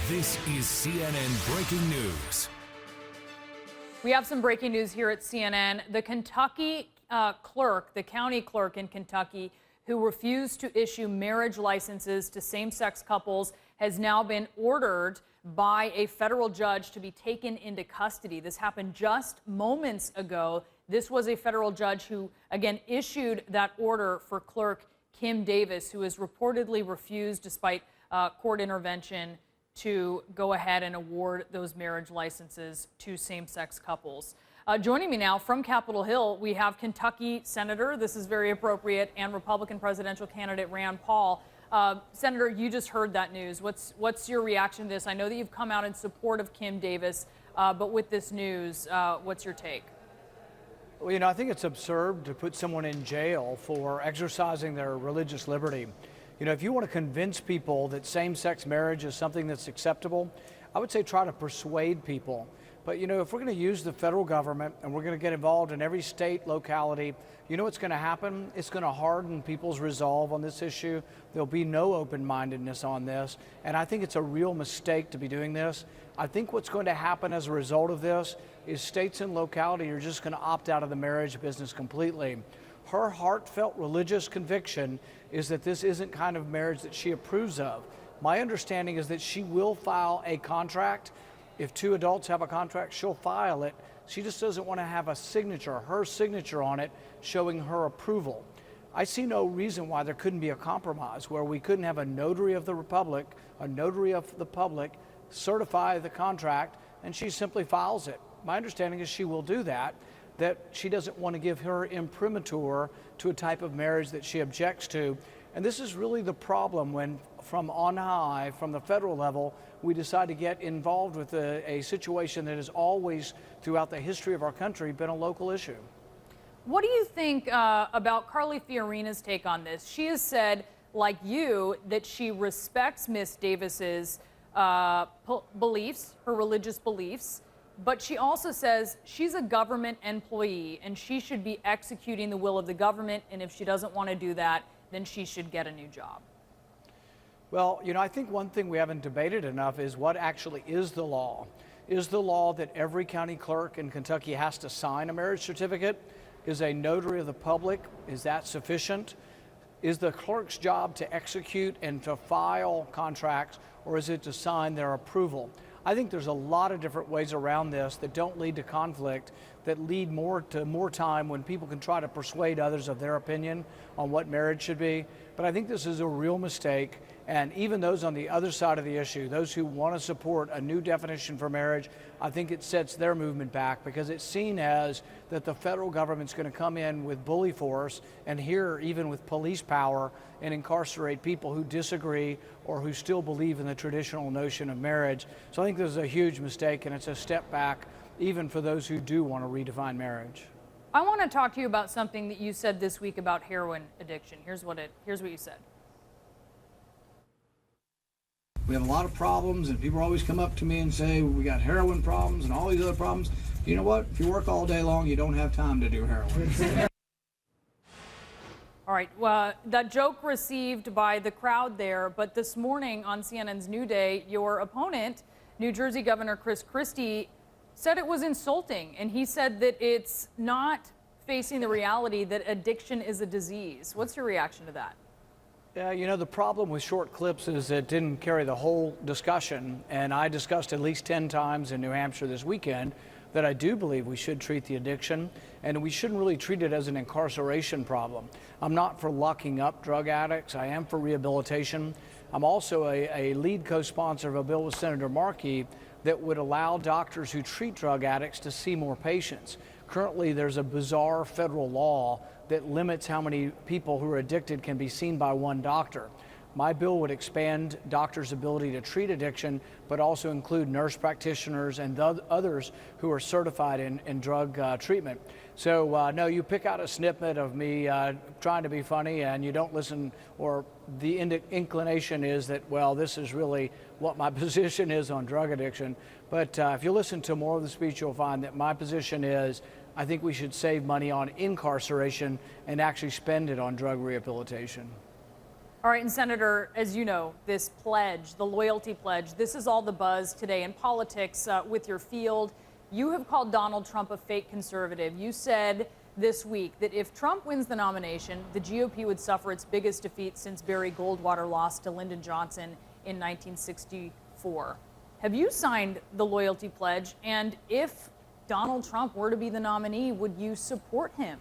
This is CNN Breaking News. We have some breaking news here at CNN. The Kentucky clerk, the county clerk in Kentucky, who refused to issue marriage licenses to same-sex couples, has now been ordered by a federal judge to be taken into custody. This happened just moments ago. This was a federal judge who, again, issued that order for clerk Kim Davis, who has reportedly refused, despite court intervention, to go ahead and award those marriage licenses to same-sex couples. Joining me now from Capitol Hill, we have Kentucky Senator, this is very appropriate, and Republican presidential candidate Rand Paul. Senator, you just heard that news. What's your reaction to this? I know that you've come out in support of Kim Davis, but with this news, what's your take? Well, you know, I think it's absurd to put someone in jail for exercising their religious liberty. You know, if you want to convince people that same-sex marriage is something that's acceptable, I would say try to persuade people. But, you know, if we're going to use the federal government and we're going to get involved in every state, locality, you know what's going to happen? It's going to harden people's resolve on this issue. There'll be no open-mindedness on this. And I think it's a real mistake to be doing this. I think what's going to happen as a result of this is states and locality are just going to opt out of the marriage business completely. Her heartfelt religious conviction is that this isn't kind of marriage that she approves of. My understanding is that she will file a contract. If two adults have a contract, she'll file it. She just doesn't want to have a signature, her signature on it, showing her approval. I see no reason why there couldn't be a compromise where we couldn't have a notary of the republic, a notary of the public, certify the contract, and she simply files it. My understanding is she will do that she doesn't want to give her imprimatur to a type of marriage that she objects to. And this is really the problem when, from on high, from the federal level, we decide to get involved with a situation that has always, throughout the history of our country, been a local issue. What do you think about Carly Fiorina's take on this? She has said, like you, that she respects Miss Davis's beliefs, her religious beliefs, but she also says she's a government employee and she should be executing the will of the government, and if she doesn't want to do that, then she should get a new job. Well, you know, I think one thing we haven't debated enough is what actually is the law. Is the law that every county clerk in Kentucky has to sign a marriage certificate? Is a notary of the public, is that sufficient? Is the clerk's job to execute and to file contracts, or is it to sign their approval? I think there's a lot of different ways around this that don't lead to conflict, that lead to more time when people can try to persuade others of their opinion on what marriage should be. But I think this is a real mistake. And even those on the other side of the issue, those who want to support a new definition for marriage, I think it sets their movement back because it's seen as that the federal government's going to come in with bully force and here even with police power and incarcerate people who disagree or who still believe in the traditional notion of marriage. So I think this is a huge mistake, and it's a step back even for those who do want to redefine marriage. I want to talk to you about something that you said this week about heroin addiction. Here's what you said. We have a lot of problems, and people always come up to me and say, we got heroin problems and all these other problems. You know what? If you work all day long, you don't have time to do heroin. All right, well, that joke received by the crowd there, but this morning on CNN's New Day, your opponent, New Jersey Governor Chris Christie, said it was insulting, and he said that it's not facing the reality that addiction is a disease. What's your reaction to that? Yeah, you know, the problem with short clips is it didn't carry the whole discussion, and I discussed at least 10 times in New Hampshire this weekend that I do believe we should treat the addiction, and we shouldn't really treat it as an incarceration problem. I'm not for locking up drug addicts. I am for rehabilitation. I'm also a lead co-sponsor of a bill with Senator Markey that would allow doctors who treat drug addicts to see more patients. Currently, there's a bizarre federal law that limits how many people who are addicted can be seen by one doctor. My bill would expand doctors' ability to treat addiction, but also include nurse practitioners and others who are certified in drug treatment. So no, you pick out a snippet of me trying to be funny and you don't listen, or the inclination is that, well, this is really what my position is on drug addiction. But if you listen to more of the speech, you'll find that my position is I think we should save money on incarceration and actually spend it on drug rehabilitation. All right, and Senator, as you know, this pledge, the loyalty pledge, this is all the buzz today in politics with your field. You have called Donald Trump a fake conservative. You said this week that if Trump wins the nomination, the GOP would suffer its biggest defeat since Barry Goldwater lost to Lyndon Johnson in 1964. Have you signed the loyalty pledge? And if Donald Trump were to be the nominee, would you support him?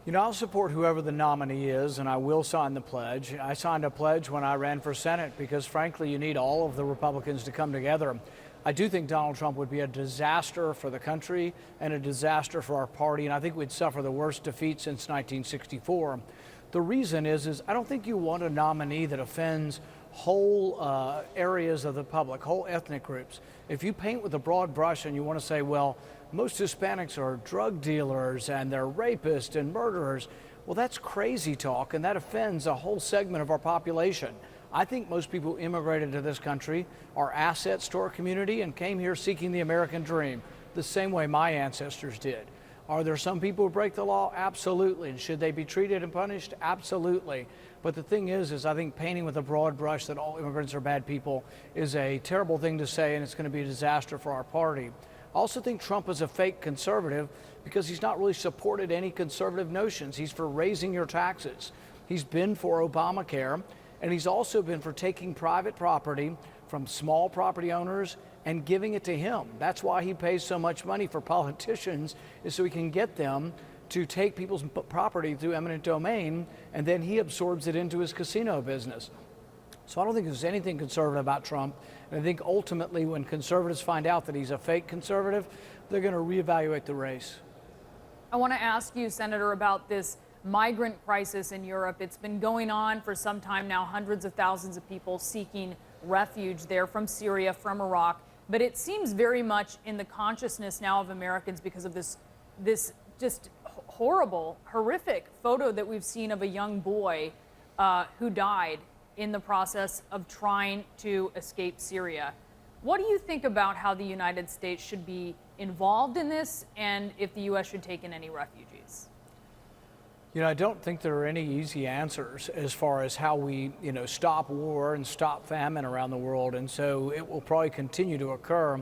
You know, I'll support whoever the nominee is, and I will sign the pledge. I signed a pledge when I ran for Senate because, frankly, you need all of the Republicans to come together. I do think Donald Trump would be a disaster for the country and a disaster for our party, and I think we'd suffer the worst defeat since 1964. The reason is I don't think you want a nominee that offends whole areas of the public, whole ethnic groups. If you paint with a broad brush and you want to say, well, most Hispanics are drug dealers and they're rapists and murderers, well, that's crazy talk, and that offends a whole segment of our population. I think most people who immigrated to this country are assets to our community and came here seeking the American dream, the same way my ancestors did. Are there some people who break the law? Absolutely. And should they be treated and punished? Absolutely. But the thing is I think painting with a broad brush that all immigrants are bad people is a terrible thing to say, and it's going to be a disaster for our party. I also think Trump is a fake conservative because he's not really supported any conservative notions. He's for raising your taxes. He's been for Obamacare, and he's also been for taking private property from small property owners and giving it to him. That's why he pays so much money for politicians, is so he can get them to take people's property through eminent domain, and then he absorbs it into his casino business. So I don't think there's anything conservative about Trump. And I think ultimately when conservatives find out that he's a fake conservative, they're going to reevaluate the race. I want to ask you, Senator, about this migrant crisis in Europe. It's been going on for some time now, hundreds of thousands of people seeking refuge there from Syria, from Iraq. But it seems very much in the consciousness now of Americans because of this just horrible, horrific photo that we've seen of a young boy who died in the process of trying to escape Syria. What do you think about how the United States should be involved in this, and if the U.S. should take in any refugees? You know, I don't think there are any easy answers as far as how we, stop war and stop famine around the world, and so it will probably continue to occur.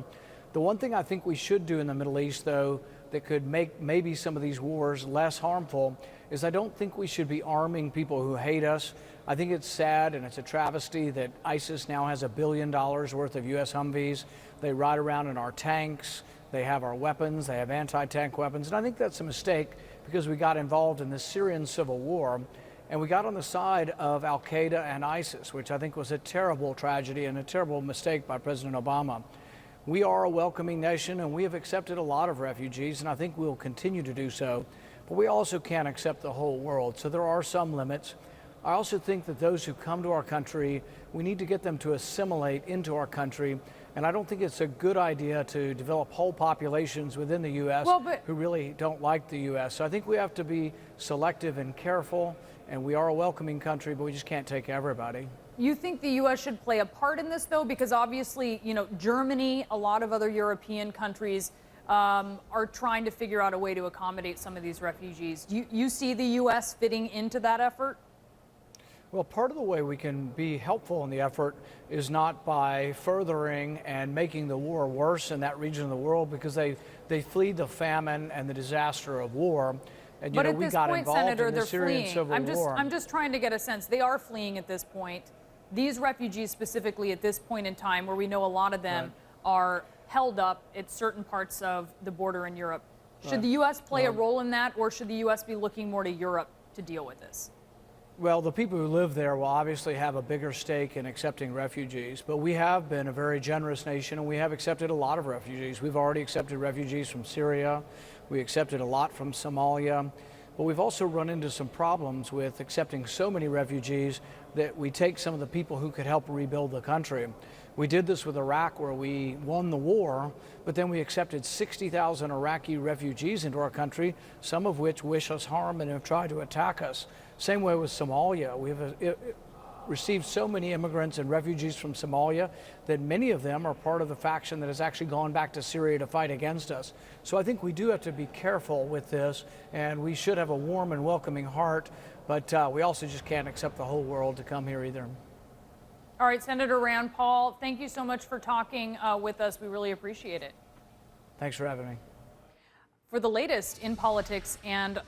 The one thing I think we should do in the Middle East, though, that could make maybe some of these wars less harmful is I don't think we should be arming people who hate us. I think it's sad and it's a travesty that ISIS now has $1 billion worth of U.S. Humvees. They ride around in our tanks. They have our weapons. They have anti-tank weapons. And I think that's a mistake because we got involved in the Syrian civil war and we got on the side of al-Qaeda and ISIS, which I think was a terrible tragedy and a terrible mistake by President Obama. We are a welcoming nation and we have accepted a lot of refugees, and I think we'll continue to do so. But we also can't accept the whole world, so there are some limits. I also think that those who come to our country, we need to get them to assimilate into our country. And I don't think it's a good idea to develop whole populations within the U.S. Who really don't like the U.S. So I think we have to be selective and careful, and we are a welcoming country, but we just can't take everybody. You think the U.S. should play a part in this, though? Because obviously, Germany, a lot of other European countries are trying to figure out a way to accommodate some of these refugees. Do you see the U.S. fitting into that effort? Well, part of the way we can be helpful in the effort is not by furthering and making the war worse in that region of the world, because they flee the famine and the disaster of war. And but at this point, Senator, they're Syrian fleeing. I'm just trying to get a sense. They are fleeing at this point. These refugees specifically at this point in time, where we know a lot of them are held up at certain parts of the border in Europe. Should the U.S. play a role in that, or should the U.S. be looking more to Europe to deal with this? Well, the people who live there will obviously have a bigger stake in accepting refugees, but we have been a very generous nation and we have accepted a lot of refugees. We've already accepted refugees from Syria. We accepted a lot from Somalia, but we've also run into some problems with accepting so many refugees that we take some of the people who could help rebuild the country. We did this with Iraq, where we won the war, but then we accepted 60,000 Iraqi refugees into our country, some of which wish us harm and have tried to attack us. Same way with Somalia. We've received so many immigrants and refugees from Somalia that many of them are part of the faction that has actually gone back to Syria to fight against us. So I think we do have to be careful with this, and we should have a warm and welcoming heart. But we also just can't accept the whole world to come here either. All right, Senator Rand Paul, thank you so much for talking with us. We really appreciate it. Thanks for having me. For the latest in politics and